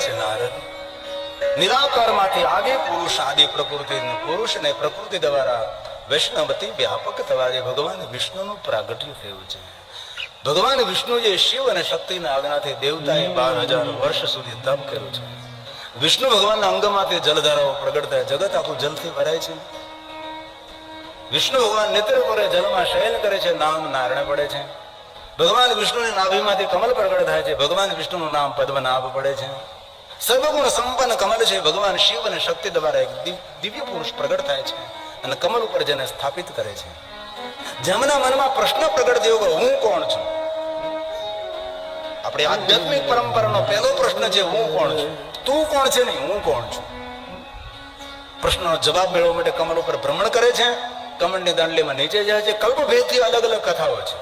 છે નારદ, નિરાકારમાંથી આદિ પુરુષ આદિ પ્રકૃતિ, પુરુષ ને પ્રકૃતિ દ્વારા વૈષ્ણવતી વ્યાપક થવા જે ભગવાન વિષ્ણુનું પ્રાગટ્ય થયું છે. ભગવાન વિષ્ણુએ શિવ અને શક્તિના આજ્ઞાથી દેવતાએ 12,000 વર્ષ સુધી તપ કર્યું છે. વિષ્ણુ ભગવાનના અંગમાંથી જલધારાઓ પ્રગટ થાય, જગત આખું જલથી ભરાય છે. વિષ્ણુ ભગવાન નિત્ય કરે, જલમાં શયન કરે છે, નામ નારાયણ પડે છે. ભગવાન વિષ્ણુની નાભીમાંથી કમલ પ્રગટ થાય છે, ભગવાન વિષ્ણુનું નામ પદ્મનાભ પડે છે. સર્વગુણ સંપન્ન કમલ છે, ભગવાન શિવ અને શક્તિ દ્વારા એક દિવ્ય પુરુષ પ્રગટ થાય છે અને કમલ ઉપર જેને સ્થાપિત કરે છે. જેમના મનમાં પ્રશ્ન પ્રગટ થયો કે હું કોણ છું, આપણી આધ્યાત્મિક પરંપરાનો પહેલો પ્રશ્ન છે હું કોણ છું. તું કોણ છે નહીં, હું કોણ છું. પ્રશ્નનો જવાબ મેળવવા માટે કમલ ઉપર ભ્રમણ કરે છે, કમળની દાંડલીમાં નીચે જાય છે. કલ્પભેદથી અલગ અલગ કથાઓ છે.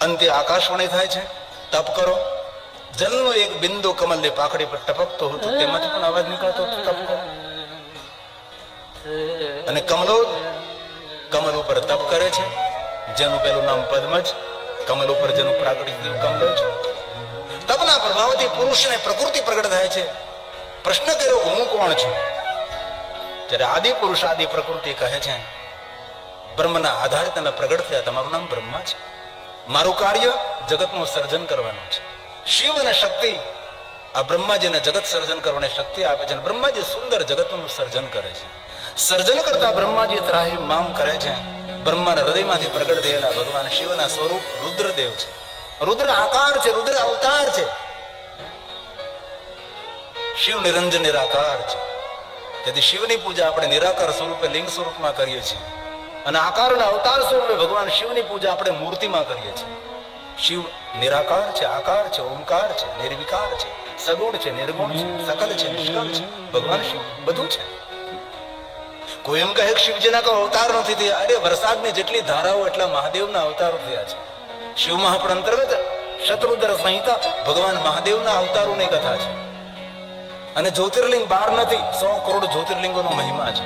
અંતે આકાશવાણી થાય છે, તપ કરો. જલનો એક બિંદુ કમલની પાખડી પર ટપકતો હતો, તેમાંથી પણ અવાજ નીકળતો હતો, તપ કરો. અને કમલ ઉપર તપ કરે છે, જેનું પેલું નામ પદ્મજ, કમલ ઉપર જેનું પ્રાકૃતિક કમલ છે. તપના પ્રભાવથી પુરુષને પ્રકૃતિ પ્રગટ થાય છે. પ્રશ્ન કર્યો હું કોણ છું, ત્યારે આદિ પુરુષ આદિ પ્રકૃતિ કહે છે બ્રહ્મના આધારે તમે પ્રગટ થયા, તમારું નામ બ્રહ્મા છે. મારું કાર્ય જગતનું સર્જન કરવાનું છે. શિવ અને શક્તિ આ બ્રહ્માજીને જગત સર્જન કરવાની શક્તિ આપે છે. બ્રહ્માજી સુંદર જગતનું સર્જન કરે છે. સર્જન કરતા બ્રહ્માજી ત્રાહિમામ કરે છે. બ્રહ્માના હૃદયમાંથી પ્રગટ થયેલા ભગવાન શિવના સ્વરૂપ રુદ્રદેવ છે. રુદ્ર આકાર છે, રુદ્ર અવતાર છે. શિવ નિરંજન નિરાકાર છે. તેથી શિવની પૂજા આપણે નિરાકાર સ્વરૂપે લિંગ સ્વરૂપમાં કરીએ છીએ અને આકારના અવતાર સ્વરૂપે ભગવાન શિવની પૂજા આપણે મૂર્તિમાં કરીએ છીએ. શિવ નિરાકાર છે, આકાર છે, ઓમકાર છે, નિર્વિકાર છે, સગુણ છે, નિર્ગુણ છે, સકલ છે, નિષ્કળ છે. ભગવાન શિવ બધું છે. કોઈ એમ કહે શિવજીના કોઈ અવતાર નથી થયા. અરે વરસાદની જેટલી ધારાઓ એટલા મહાદેવના અવતારો થયા છે. શિવ મહાપુરાણ અંતર્ગત શત્રુદ્ર સંહિતા ભગવાન મહાદેવના અવતારોની કથા છે. અને જ્યોતિર્લિંગ 12 નથી, 100 કરોડ જ્યોતિર્લિંગોનો મહિમા છે.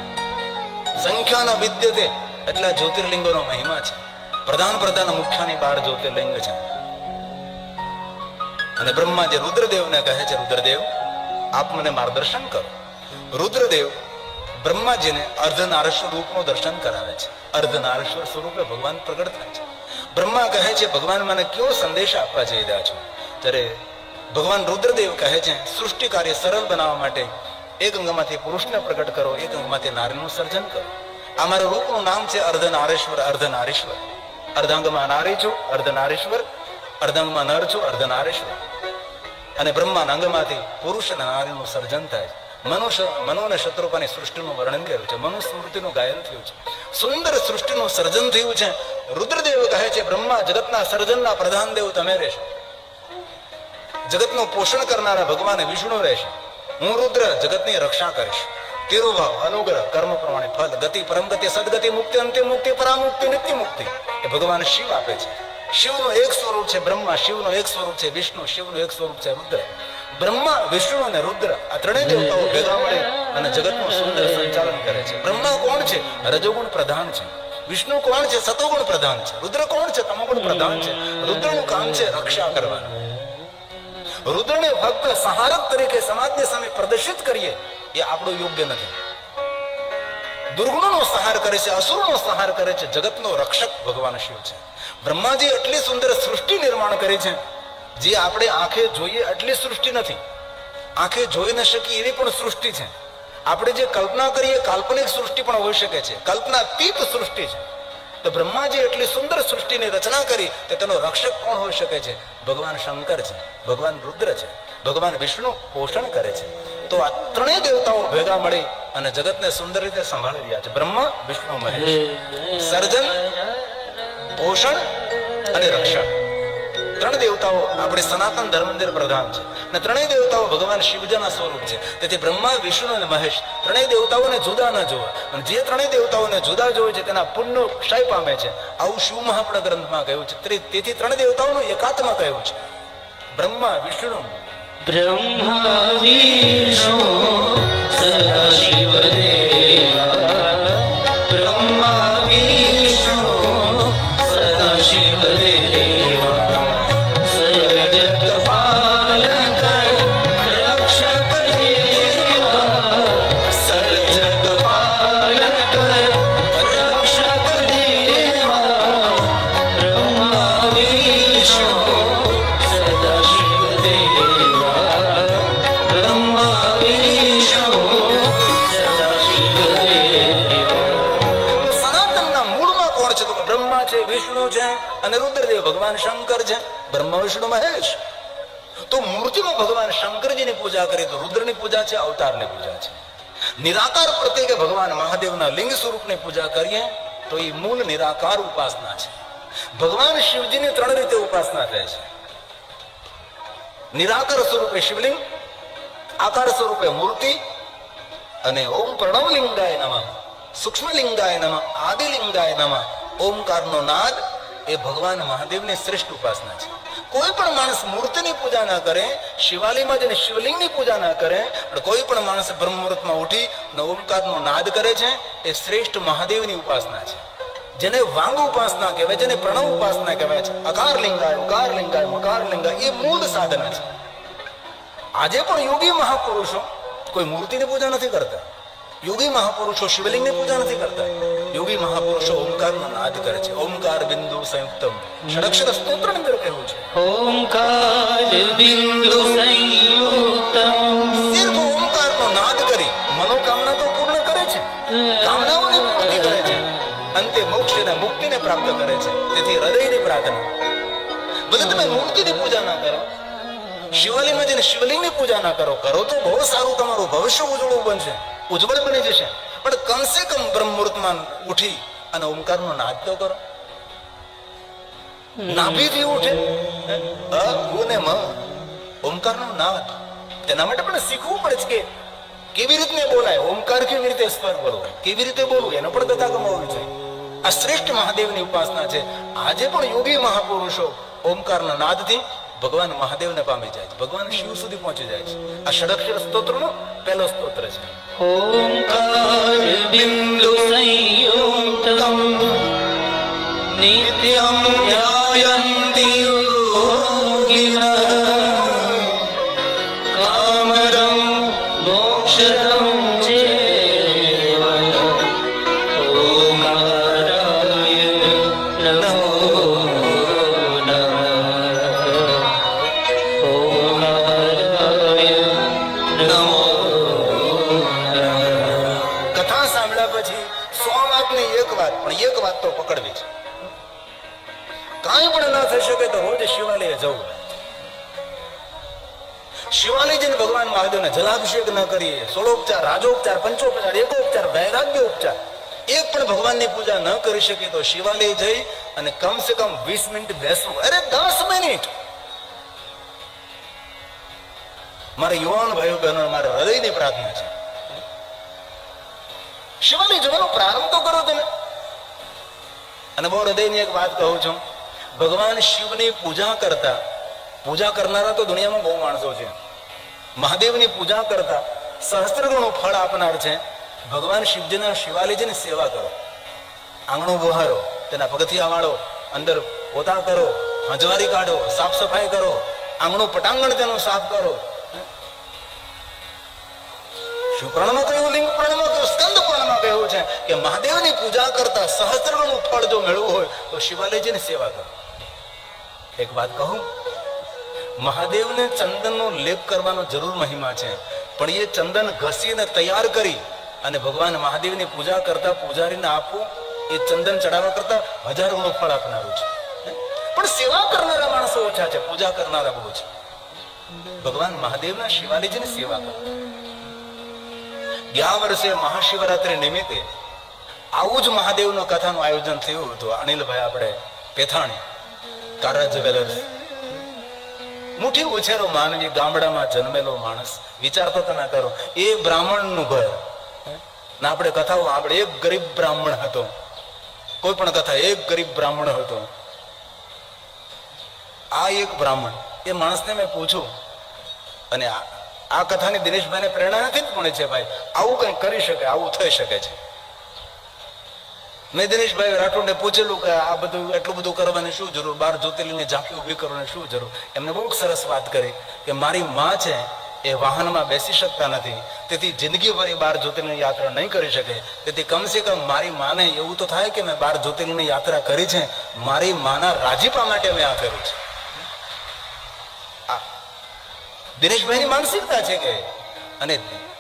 સંખ્યાના વિદ્યતે એટલા જ્યોતિર્લિંગોનો મહિમા છે. પ્રધાન મુખ્યની 12 જ્યોતિર્લિંગ છે. અને બ્રહ્માજી રુદ્રદેવને કહે છે રુદ્રદેવ આપ મને માર્ગદર્શન કરો. રુદ્રદેવ બ્રહ્માજીને અર્ધનારેશ્વર રૂપનું દર્શન કરાવે છે. અર્ધનારેશ્વર સ્વરૂપે ભગવાન પ્રગટ થાય છે. બ્રહ્મા કહે છે ભગવાન મને કયો સંદેશ આપવા જઈ રહ્યા છો? ત્યારે ભગવાન રુદ્રદેવ કહે છે સૃષ્ટિ કાર્ય સરળ બનાવવા માટે એક અંગમાંથી પુરુષને પ્રગટ કરો, એક અંગમાંથી નારીનું સર્જન કરો. આ મારા રૂપનું નામ છે અર્ધનારેશ્વર. અર્ધનારેશ્વર, અર્ધાંગમાં નારી છું, અર્ધનારેશ્વર, અર્ધાંગમાં નર છું, અર્ધનારેશ્વર. અને બ્રહ્માના અંગમાંથી પુરુષ અને નારીનું સર્જન થાય. મનુ અને શત્રુપાની સૃષ્ટિનું વર્ણન કર્યું છે. મનુ સ્મૃતિનું ગાયન થયું છે. સુંદર સૃષ્ટિનું સર્જન થયું છે. રુદ્રદેવ કહે છે બ્રહ્મા જગતના સર્જનના પ્રધાન દેવ તમે રહેશો. જગતનું પોષણ કરનારા ભગવાન વિષ્ણુ રહેશે. હું રુદ્ર જગતની રક્ષા કરીશ. તિરુભાવ, અનુગ્રહ, કર્મ પ્રમાણે ફલ, ગતિ, પરમગતિ, સદગતિ, મુક્તિ, અંતિમ મુક્તિ, પરામુક્તિ, નિત્ય મુક્તિ એ ભગવાન શિવ આપે છે. શિવનું એક સ્વરૂપ છે બ્રહ્મા, શિવનું એક સ્વરૂપ છે વિષ્ણુ, શિવનું એક સ્વરૂપ છે રુદ્ર. બ્રહ્મા, વિષ્ણુ અને રુદ્ર આ ત્રણેય દેવતાઓ ભેગા મળે અને જગતનું સુંદર સંચાલન કરે છે. બ્રહ્મા કોણ છે? રજોગુણ પ્રધાન છે. વિષ્ણુ કોણ છે? સતોગુણ પ્રધાન છે. રુદ્ર કોણ છે? તમોગુણ પ્રધાન છે. રુદ્રનું કામ છે રક્ષા કરવાનું. રુદ્રને ફક્ત સહારક તરીકે સમાજની સામે પ્રદર્શિત કરીએ એ આપણું યોગ્ય નથી. દુર્ગુણોનો સંહાર કરે છે, અસુરોનો સંહાર કરે છે. જગતનો રક્ષક ભગવાન શિવ છે. બ્રહ્માજી એટલી સુંદર સૃષ્ટિ નિર્માણ કરી છે જે આપણે આંખે જોઈએ એટલી સૃષ્ટિ નથી. આંખે જોઈ ન શકીએ એવી પણ સૃષ્ટિ છે. આપણે જે કલ્પના કરીએ કાલ્પનિક સૃષ્ટિ પણ હોઈ શકે છે, કલ્પનાતીત સૃષ્ટિ છે. તો બ્રહ્માજી એટલી સુંદર સૃષ્ટિની રચના કરી તો તેનો રક્ષક કોણ હોઈ શકે છે? ભગવાન શંકર છે, ભગવાન રુદ્ર છે, ભગવાન વિષ્ણુ પોષણ કરે છે. તો આ ત્રણેય દેવતાઓ ભેગા મળી અને જગતને સુંદર રીતે સંભાળી રહ્યા છે. બ્રહ્મા, વિષ્ણુ, મહેશ. સર્જન, પોષણ અને રક્ષણ. ત્રણ દેવતાઓ આપણે સનાતન ધર્મ અંદર પ્રધાન છે અને ત્રણેય દેવતાઓ ભગવાન શિવજીના સ્વરૂપ છે. તેથી બ્રહ્મા, વિષ્ણુ અને મહેશ ત્રણેય દેવતાઓને જુદા ન જોવા, અને જે ત્રણેય દેવતાઓને જુદા જોવે છે તેના પુણ્ય ક્ષય પામે છે. આવું શિવ મહાપુરાણ ગ્રંથમાં કહ્યું છે. તેથી ત્રણ દેવતાઓનું એકાત્મા કહ્યું છે. બ્રહ્મા, વિષ્ણુ, બ્રહ્મા વિષ્ણુ સદા શિવ દેવા. બ્રહ્મા વિષ્ણુ સદા શિવ દેવા. સર્વજગત પાલક અને રુદ્રદેવ ભગવાન શંકર છે, બ્રહ્મા વિષ્ણુ મહેશ. તો મૂર્તિમાં ભગવાન શંકરજીની પૂજા કરીએ તો રુદ્રની પૂજા છે, અવતારની પૂજા છે. નિરાકાર પ્રત્યેકે ભગવાન મહાદેવના લિંગ સ્વરૂપની પૂજા કરીએ તો એ મૂળ નિરાકાર ઉપાસના છે. ભગવાન શિવજીની 3 રીતે ઉપાસના થાય છે. નિરાકાર સ્વરૂપે શિવલિંગ, આકાર સ્વરૂપે મૂર્તિ, અને ઓમ પ્રણવલિંગાય નમઃ, સૂક્ષ્મલિંગાય નમઃ, આદિલિંગાય નમઃ. ઓમકારનો નાદ એ ભગવાન મહાદેવની શ્રેષ્ઠ ઉપાસના છે. કોઈ પણ માણસ મૂર્તિની પૂજા ના કરે, શિવાલયમાં જઈને શિવલિંગની પૂજા ના કરે, પણ કોઈ પણ માણસ બ્રહ્મ મુહૂર્તમાં ઉઠી અને ઓમકારનો નાદ કરે છે, એ શ્રેષ્ઠ મહાદેવની ઉપાસના છે. જેને વાંગ ઉપાસના કહેવાય, જેને પ્રણવ ઉપાસના કહેવાય છે. અકાર લિંગાય, ઉકાર લિંગાય, મકાર લિંગાય, એ મૂળ સાધના છે. આજે પણ યોગી મહાપુરુષો કોઈ મૂર્તિની પૂજા નથી કરતા. યોગી મહાપુરુષો શિવલિંગની પૂજા નથી કરતા. યોગી મહાપુરુષો ઓમકારનો નાદ કરે છે. ઓમકાર બિંદુ સંયુક્તમ ષડક્ષર સ્તોત્ર અંદર કહેવું છે. ઓમકાર બિંદુ સંયુક્તમ. સિર્ફ ઓમકારનો નાદ કરી મનોકામના તો પૂર્ણ કરે છે, કામનાઓને પૂર્ણ કરે છે, અંતે મોક્ષ અને મુક્તિને પ્રાપ્ત કરે છે. તેથી હૃદયની પ્રાર્થના, ભલે તમે મૂર્તિની પૂજા ના કરો, શિવાલયમાં જઈને શિવલિંગની પૂજા ના કરો, કરો તો બહુ સારું, તમારું ભવિષ્ય ઉજળું બનશે, ઉજ્જવળ બની જશે. પણ કમસે કમ બ્રહ્મ મુહૂર્તમાં ઉઠી અને ઓમકારનો નાદ તો કરો. નાભીથી ઉઠે ઓમકારનો નાદ. તેના માટે પણ શીખવું પડે છે કે કેવી રીતે બોલાય, ઓમકાર કેવી રીતે સ્પર્શ કરવો, કેવી રીતે બોલવું, એનો પણ કથા કમાવવી છે. આ શ્રેષ્ઠ મહાદેવની ઉપાસના છે. આજે પણ યોગી મહાપુરુષો ઓમકારના નાદથી ભગવાન મહાદેવને પામી જાય છે, ભગવાન શિવ સુધી પહોંચી જાય છે. આ ષડક્ષર સ્તોત્રનો પહેલો સ્તોત્ર છે. ઓમકાર બિંદુ સંયુક્તમ નિત્યમ ધ્યાયન્તિ યોગિનઃ કામદં મોક્ષદં ચૈવ ઓમકારાય નમો એક વાત તો પકડવી છે, કાંઈ પણ ના થઈ શકે તો રોજ શિવાલય જવું. શિવાલય જઈને ભગવાન મહાદેવને જલાભિષેક ન કરીએ, સોળોપચાર, રાજોપચાર, પંચોપચાર, એકોપચાર, વૈરાગ્ય ઉપચાર, એક પણ ભગવાનની પૂજા ન કરી શકે તો શિવાલય જઈ અને કમસે કમ 20 મિનિટ બેસવું. અરે 10 મિનિટ. મારા યુવાન ભાઈઓ બહેનો, મારા હૃદયની પ્રાર્થના છે, શિવાલય જવાનો પ્રારંભ તો કરો તમે. અને બહુ હૃદયની એક વાત કહું છું, ભગવાન શિવની પૂજા કરતા, પૂજા કરનારા તો દુનિયામાં બહુ માણસો છે, મહાદેવની પૂજા કરતા સહસ્ત્ર ગણું ફળ આપનાર છે. ભગવાન શિવજીના શિવાલયજીની સેવા કરો, આંગણું બહારો, તેના પગથિયા વાળો, અંદર પોતા કરો, હંજવારી કાઢો, સાફ સફાઈ કરો, આંગણું પટાંગણ તેનું સાફ કરો. શું પ્રણમાં કહ્યું, લિંગ પ્રણમાં કહ્યું, સ્કંદ પ્રણમાં કહ્યું છે કે મહાદેવની પૂજા કરતા સહસ્ત્ર ગણું ફળ જો મેળવું હોય તો શિવાલયજીની સેવા કરો. એક વાત કહું, મહાદેવને ચંદનનો લેપ કરવાનો જરૂર મહિમા છે, પણ એ ચંદન ઘસીને તૈયાર કરી અને ભગવાન મહાદેવની પૂજા કરતા પૂજારીને આપવું એ ચંદન ચડાવવા કરતા 1000 ગણું ફળ આપનારું છે. પણ સેવા કરનારા માણસો ઓછા છે, પૂજા કરનારા બહુ છે. ભગવાન મહાદેવના શિવાલયજીની સેવા કરો. ગયા વર્ષે મહાશિવરાત્રી નિમિત્તે આવું જ મહાદેવનો કથાનું આયોજન થયું હતું. અનિલભાઈ આપણે પેથાણી, કારા જ્વેલર્સ, મુઠ્ઠી ઉછેરો માનવી, ગામડામાં જન્મેલો માણસ. વિચારતો તમે કરો, એ બ્રાહ્મણનું ઘર ના, આપણે કથાઓ આપણે એક ગરીબ બ્રાહ્મણ હતો, કોઈ પણ કથા એક ગરીબ બ્રાહ્મણ હતો. આ એક બ્રાહ્મણ, એ માણસને મેં પૂછું, અને આ કથાની દિનેશભાઈને પ્રેરણા નથી જ મળે છે, ભાઈ આવું કંઈક કરી શકે, આવું થઈ શકે છે. મેં દિનેશભાઈ રાઠોડને પૂછેલું કે આ બધું એટલું બધું કરવાની શું જરૂર, 12 જ્યોતિર્લિંગની ઝાંખી ઊભી કરવાની શું જરૂર. એમને બહુ સરસ વાત કરી કે મારી માં છે એ વાહનમાં બેસી શકતા નથી, તેથી જિંદગીભર 12 જ્યોતિર્લિંગની યાત્રા નહીં કરી શકે. તેથી કમસે કમ મારી માને એવું તો થાય કે મેં 12 જ્યોતિર્લિંગની યાત્રા કરી છે, મારી માના રાજીપા માટે મેં આ કર્યું છે. દિનેશભાઈની માનસિકતા છે કે, અને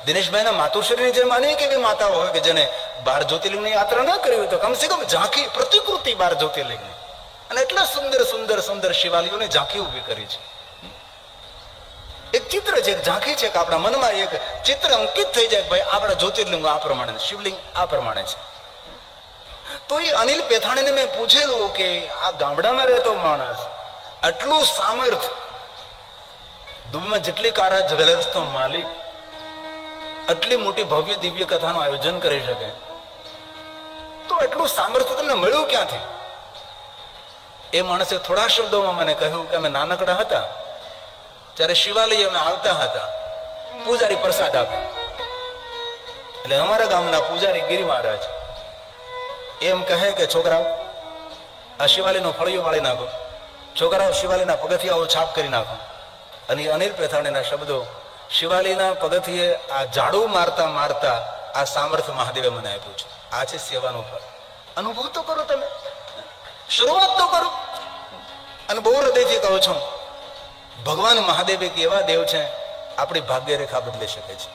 દિનેશભાઈના માતુશ્રીની જે માની કે એવી માતાઓ હોય કે જેને 12 જ્યોતિર્લિંગની યાત્રા ના કરી હોય તો કમસે કમ ઝાંખી પ્રતિકૃતિ 12 જ્યોતિર્લિંગની અને એટલા સુંદર સુંદર સુંદર શિવાલયોની ઝાંખી ઊભી કરી છે. એક ચિત્ર છે, એક ઝાંખી છે કે આપણા મનમાં એક ચિત્ર અંકિત થઈ જાય, ભાઈ આપણા જ્યોતિર્લિંગો આ પ્રમાણે, શિવલિંગ આ પ્રમાણે છે. તો એ અનિલ પેથાણીને મેં પૂછેલું કે આ ગામડામાં રહેતો માણસ આટલું સામર્થ્ય, દુબઈમાં જેટલી કારા જ્વેલર્સનો માલિક આટલી મોટી ભવ્ય દિવ્ય કથાનું આયોજન કરી શકે, તો એટલું સામર્થ્ય તમને મળ્યું ક્યાંથી? એ માણસે થોડા શબ્દોમાં મને કહ્યું કે અમે નાનકડા હતા ત્યારે શિવાલય અમે આવતા હતા, પૂજારી પ્રસાદ આપે, એટલે અમારા ગામના પૂજારી ગિરી મહારાજ એમ કહે કે છોકરાઓ આ શિવાલયનો ફળિયો વાળી નાખો, છોકરાઓ શિવાલયના પગથિયાઓ છાપ કરી નાખો. અને અનિલ પેથાણીના શબ્દો, શિવાલયના પગથિયે આ ઝાડુ મારતા મારતા આ સામર્થ્ય મહાદેવે મને આપ્યું છે. આ છે સેવાનું ફળ. અનુભવ તો કરો, તમે શરૂઆત તો કરો. અને બહુ હૃદયથી કહું છું, ભગવાન મહાદેવ એક એવા દેવ છે આપણી ભાગ્ય રેખા બદલી શકે છે.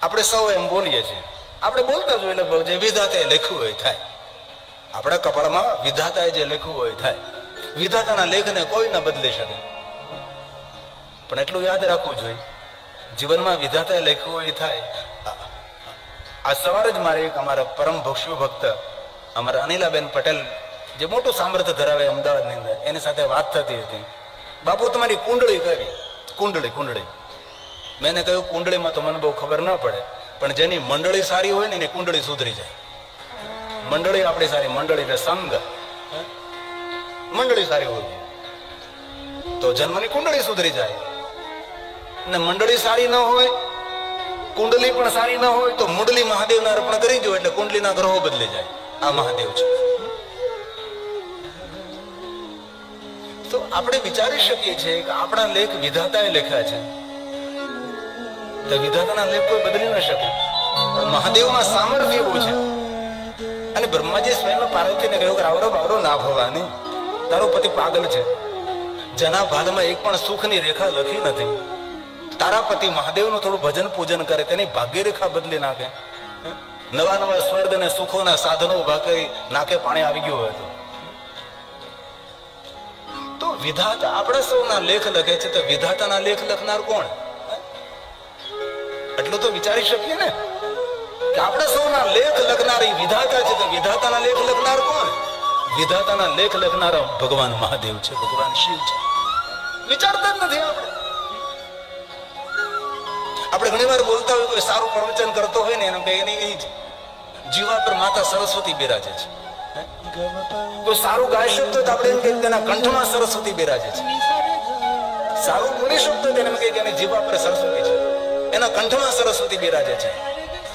આપણે સૌ એમ બોલીએ છીએ, આપણે બોલતા જોઈએ લગભગ જે વિધાતાએ લખ્યું હોય થાય. આપણા કપાળમાં વિધાતાએ જે લખ્યું હોય થાય. વિધાતાના લેખને કોઈ ન બદલી શકે. પણ એટલું યાદ રાખવું જોઈએ, જીવનમાં વિધાતાએ લખ્યું હોય થાય. આ સવારે જ મારે એક અમારા પરમ ભક્ષુ ભક્ત અમારા અનિલાબેન પટેલ, જે મોટું સામર્થ્ય ધરાવે અમદાવાદની અંદર, એની સાથે વાત થતી હતી. બાપુ તમારી કુંડળી કેવી? કુંડળી. મેં એને કહ્યું કુંડળીમાં તો મને બહુ ખબર ન પડે, પણ જેની મંડળી સારી હોય ને એની કુંડળી સુધરી જાય. મંડળી આપણી સારી, મંડળી એટલે સંગ, મંડળી સારી હોય તો જન્મની કુંડળી સુધરી જાય. ને મંડળી સારી ન હોય, કુંડલી પણ સારી ન હોય તો મુંડલી મહાદેવને અર્પણ કરી દો એટલે કુંડલીના ગ્રહો બદલી જાય. આ મહાદેવ છે. તો આપણે વિચારી શકીએ છીએ કે આપણા લેખ વિધાતાએ લખ્યા છે, તો વિધાતાના લેખ કોઈ બદલી ન શકે. મહાદેવમાં સામર્થ્ય બહુ છે. અને બ્રહ્માજી સ્વયં પાર્વતીને કહ્યું કે આવરો ના ભવાની, તારો પતિ પાગલ છે, જેના ભાલમાં એક પણ સુખની રેખા લખી નથી. તારા પતિ મહાદેવનું થોડું ભજન પૂજન કરે, તેની ભાગ્ય રેખા બદલી નાખે. નવા નવા સ્વર્ગ અને સુખોના સાધનો ઉભા કરી નાકે પાણી આવી ગયું હોય તો વિધાતા આપણા સૌના લેખ લખે છે, તો વિધાતાના લેખ લખનાર કોણ? એટલું તો વિચારી શકીએ ને કે આપણા સૌના લેખ લખનારી વિધાતા છે, તો વિધાતાના લેખ લખનાર કોણ? વિધાતાના લેખ લખનારા ભગવાન મહાદેવ છે, ભગવાન શિવ છે. વિચારતા જ નથી આપણે ઘણી વાર બોલતા હોય, કોઈ સારું પ્રવચન કરતો હોય ને એની જીવા પર માતા સરસ્વતી બિરાજે છે. કોઈ સારું ગાય શકતો તો આપણે એમ કહીએ તેના કંઠમાં સરસ્વતી બિરાજે છે. સારું બોલી શકતો તેને એમ કહીએ કે એની જીવા પર સરસ્વતી છે, એના કંઠમાં સરસ્વતી બિરાજે છે.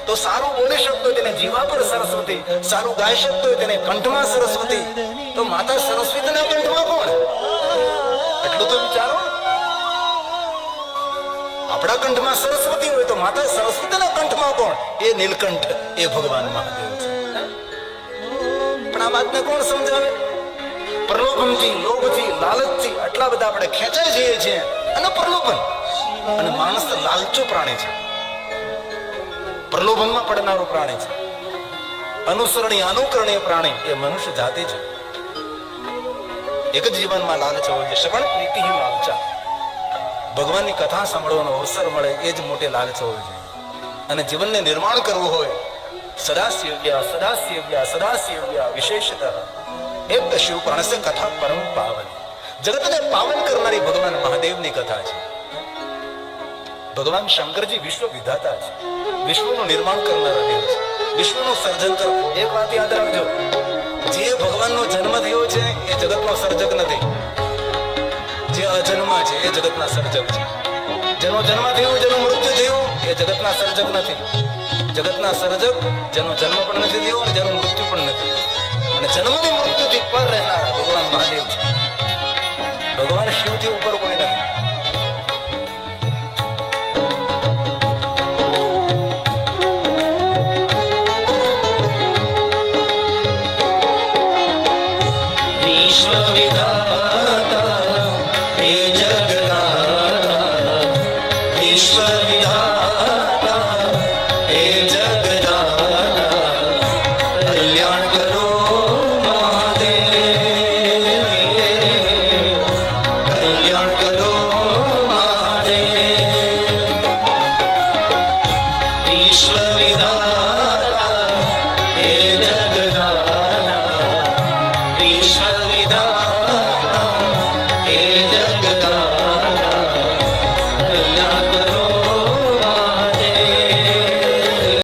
તો સારું બોલી શકતો તેને જીવા પર સરસ્વતી, સારું ગાય શકતો તેને કંઠમાં સરસ્વતી, તો માતા સરસ્વતીના કંઠમાં કોણ? એટલું તો વિચારો. આપણા કંઠમાં સરસ્વતી હોય તો માતા સરસ્વતીના કંઠમાં કોણ? એ નીલકંઠ, એ ભગવાન મહાદેવ છે. પણ આ વાતને કોણ સમજાવે? પ્રલોભનથી, લોભથી, લાલચથી આટલા બધા આપણે ખેંચાઈ જઈએ છીએ. અને પ્રલોભન, અને માણસ લાલચુ પ્રાણી છે, પ્રલોભનમાં પડનારું પ્રાણી છે, અનુસરણીય અનુકરણીય પ્રાણી એ મનુષ્ય જાતિ છે. એક જ જીવનમાં લાલચ હોય છે, શ્રવણ પ્રીતિ લાલચા. ભગવાનની કથા સાંભળવાનો અવસર મળે એ જ મોટી લાલચ હોવી જોઈએ. અને જીવનને નિર્માણ કરવું હોય, સદાશિવ્યા વિશેષતઃ એક શિવ પ્રાણસે કથા પરમ પાવન. જગતને પાવન કરનારી ભગવાન મહાદેવની કથા છે. ભગવાન શંકરજી વિશ્વ વિધાતા છે, વિશ્વનું નિર્માણ કરનારા દેવ છે, વિશ્વનું સર્જન કર. એક વાત યાદ રાખજો, જે ભગવાનનો જન્મ થયો છે એ જગતનો સર્જક નથી. જે અજન્મા છે એ જગતના સર્જક છે. જેનો જન્મ થયો, જેનું મૃત્યુ થયું એ જગતના સર્જક નથી. જગતના સર્જક જેનો જન્મ પણ નથી થયો અને જેનું મૃત્યુ પણ નથી. અને જન્મની મૃત્યુથી પર રહેનારા ભગવાન મહાદેવ છે. ભગવાન શિવથી ઉપર